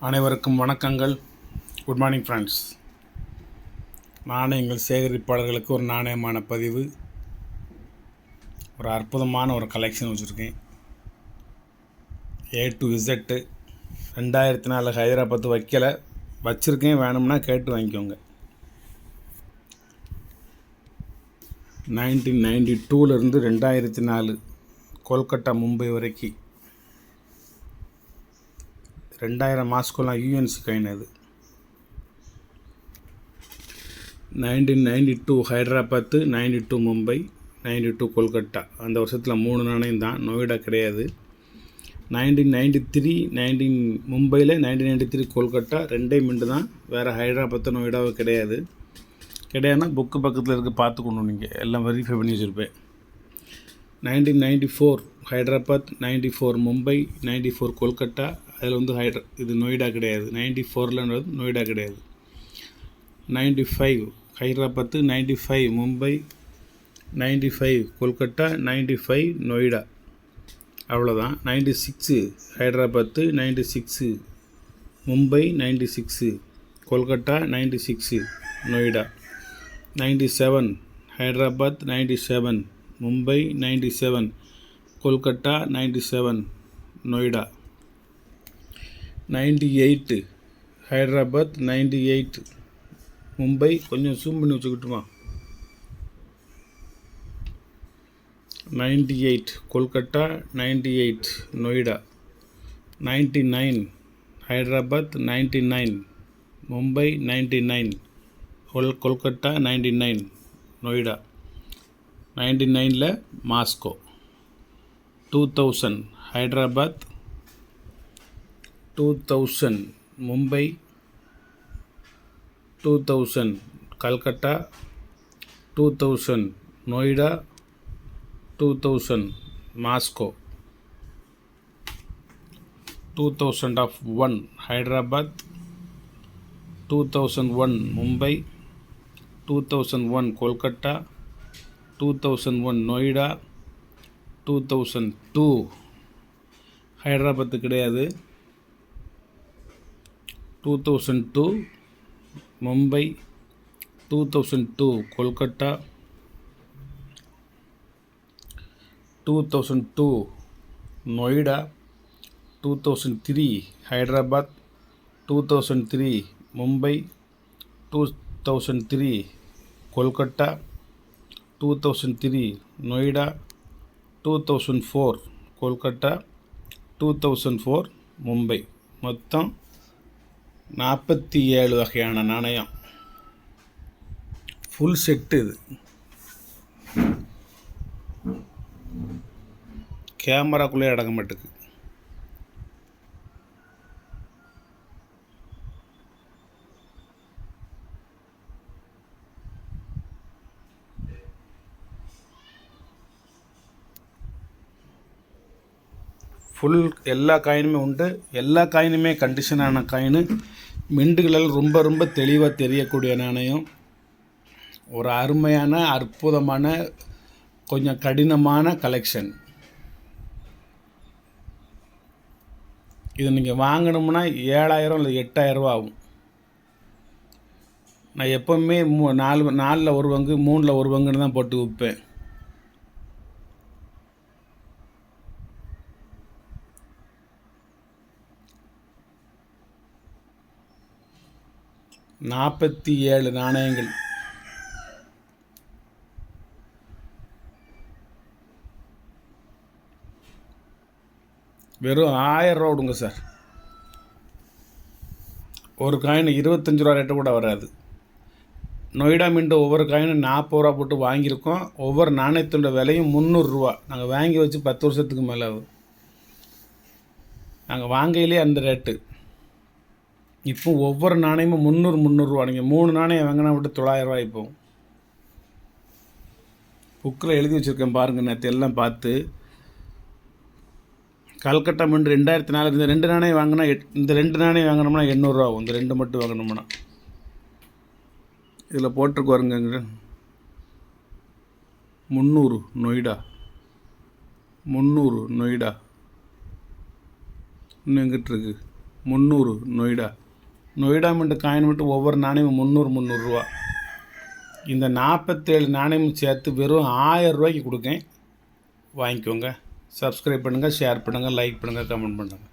அனைவருக்கும் வணக்கங்கள். Good morning friends. நாணயங்கள் சேகரிப்பாளர்களுக்கு ஒரு நாணயமான பதிவு, ஒரு அற்புதமான ஒரு கலெக்ஷன் வச்சுருக்கேன். A to Z 2004 ஹைதராபாத் வைக்கலை, வச்சுருக்கேன். வேணும்னா கேட்டு வாங்கிக்கோங்க. 1992 2004 கொல்கட்டா மும்பை வரைக்கும் 2000 மாஸ்கோலாம் யூஎன்சி காயின். அது 1992 ஹைதராபாத்து, 92 மும்பை, 92 கொல்கட்டா. அந்த வருஷத்தில் 3 நாணயம் தான், நொய்டா கிடையாது. 1993 மும்பையில், 1993 கொல்கட்டா, ரெண்டே மிண்டு தான். வேறு ஹைதராபாத்து நொய்டாவும் கிடையாதுன்னா புக்கு பக்கத்தில் இருக்க பார்த்துக்கணும். நீங்கள் எல்லாம் வெரிஃபை பண்ணி வச்சுருப்பேன். 1994 ஹைதராபாத், 94 மும்பை, 94 கொல்கட்டா. அதில் இது நொய்டா கிடையாது. 94ல் நொய்டா கிடையாது. 95 ஹைதராபாத்து, 95 மும்பை, 95 கொல்கட்டா, 95 நொய்டா. அவ்வளோதான். 96 ஹைதராபாத்து, 96 மும்பை, 96 கொல்கட்டா, 96 நொய்டா. 97 ஹைதராபாத், 97 மும்பை, 97 கொல்கட்டா, 97 நொய்டா. 98 ஹைதராபாத், 98 மும்பை. கொஞ்சம் ஜூம் பண்ணி வச்சுக்கிட்டுமா. 98 கொல்கட்டா, 98 நொய்டா. 99 ஹைதராபாத், 99 மும்பை, 99 கொல்கட்டா, 99 நொய்டா. 99ல் மாஸ்கோ. 2000 ஹைதராபாத், 2000 மும்பை, 2000 கல்கட்டா, 2000 நொய்டா, 2000 மாஸ்கோ. 2001 ஹைதராபாத், 2001 மும்பை, 2001 கொல்கட்டா, 2001 நொய்டா. 2002 ஹைதராபாத்து கிடையாது. 2002 மும்பை, 2002 கொல்கட்டா, 2002 நொய்டா. 2003 ஹைதராபாத், 2003 மும்பை, 2003 கொல்கட்டா, 2003 நொய்டா. 2004 கொல்கட்டா, 2004 மும்பை. மொத்தம் 47 வகையான நாணயம். ஃபுல் செட்டு இது. கேமராக்குள்ளே அடங்க மாட்டுக்கு. ஃபுல் எல்லா காயினுமே உண்டு. எல்லா காயினுமே கண்டிஷனான காயின். மிண்டுகளில் ரொம்ப ரொம்ப தெளிவாக தெரியக்கூடிய நாணயம். ஒரு அருமையான, அற்புதமான, கொஞ்சம் கடினமான கலெக்ஷன். இது நீங்கள் வாங்கணும்னா 7000 இல்லை 8000 ரூபா ஆகும். நான் எப்போவுமே 4ல் ஒரு பங்கு, 3ல் ஒரு பங்குன்னு தான் போட்டு விற்பேன். $47 நாணயங்கள். வெறும் 1000 ரூபா விடுங்க சார். ஒரு காயின் 25 ரூபா ரேட்டு கூட வராது. நொய்டா மிண்டு ஒவ்வொரு காயினும் 40 ரூபா போட்டு வாங்கியிருக்கோம். ஒவ்வொரு நாணயத்தோட விலையும் 300 ரூபா. நாங்கள் வாங்கி வச்சு 10 வருஷத்துக்கு மேலே ஆகுது. நாங்கள் வாங்கையிலே அந்த ரேட்டு. இப்போ ஒவ்வொரு நாணயமும் 300 ரூபா. நீங்கள் 3 நாணயம் வாங்கினா விட்டு 900 ரூபாய் போகும். புக்கில் எழுதி வச்சுருக்கேன் பாருங்கள். நேற்று எல்லாம் பார்த்து. கல்கட்டா மிண்டு 2004 இந்த 2 நாணயம் வாங்கினா இந்த 2 நாணயம் வாங்கினோம்னா 800 ரூபா ஆகும். இந்த 2 மட்டும் வாங்கினோம்னா. இதில் போட்டிருக்கு வருங்க 300 நொய்டா, 300 நொய்டா. இன்னும் எங்கிட்டு இருக்குது 300 நொய்டா மின்ட் காயின் மட்டும் ஒவ்வொரு நாணயமும் 300 ரூபா. இந்த 47 நாணயமும் சேர்த்து வெறும் 1000 ரூபாய்க்கு கொடுக்கேன். வாங்கிக்கோங்க. சப்ஸ்கிரைப் பண்ணுங்கள், ஷேர் பண்ணுங்கள், லைக் பண்ணுங்கள், கமெண்ட் பண்ணுங்கள்.